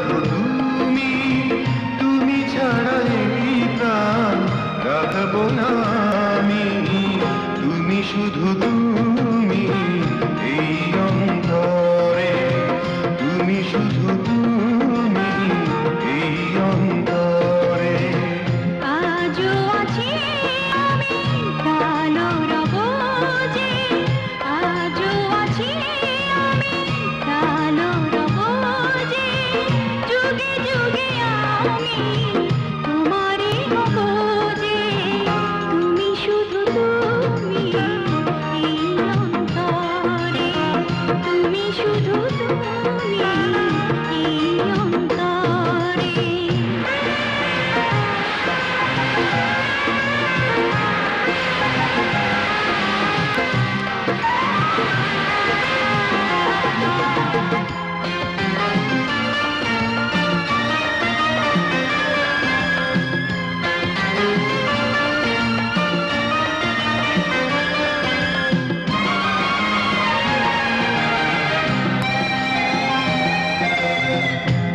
রাখো তুমি, তুমি ছাড়া এই প্রাণ রাখবো না আমি। তুমি শুধু তুমি এই অন্তরে, তুমি শুধু তুমি এই অন্তরে। আজও আছি আমি কালো রব যে, আজও আছি আমি কালো রব যে, যুগে যুগে আমি তোমারই হব যে। তুমি শুধু তুমি এই অন্তরে, তুমি শুধু তুমি এই অন্তরে।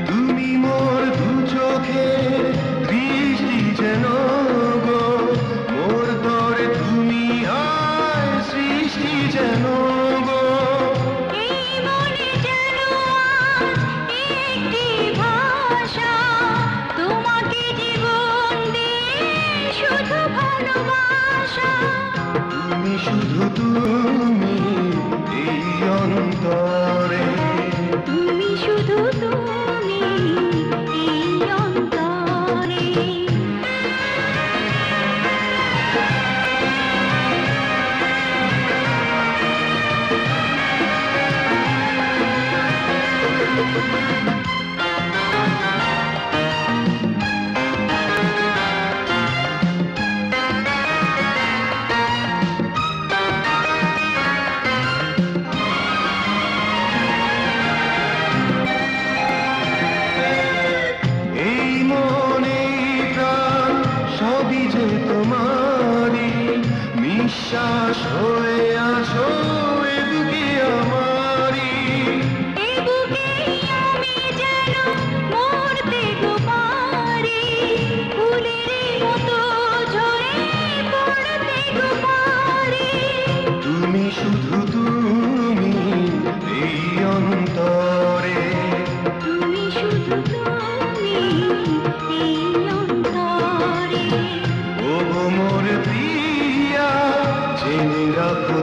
তুমি মোর দু চোখের দৃষ্টি যেন গো, মোর তরে তুমি আয় সৃষ্টি যেন গো। এই মনে যেন আজ একটি ভাষা, তোমাকে জীবন দিয়ে শুধু ভালোবাসা। তুমি শুধু তুমি এই অন্তরে, তুমি শুধু তুমি এই অন্তরে। এই মনে প্রাণ সবই যে তোমারই, নিঃশ্বাস হয়ে আসো এ বুকে আমারই। এ বুকেই আমি যেন মরতে গো পারি, ফুলের মতো ঝরে পড়তে গো পারি। তুমি শুধু তুমি এই অন্তরে, তুমি শুধু তুমি এই অন্তরে। ও মোর প্রিয়া জেনে রাখো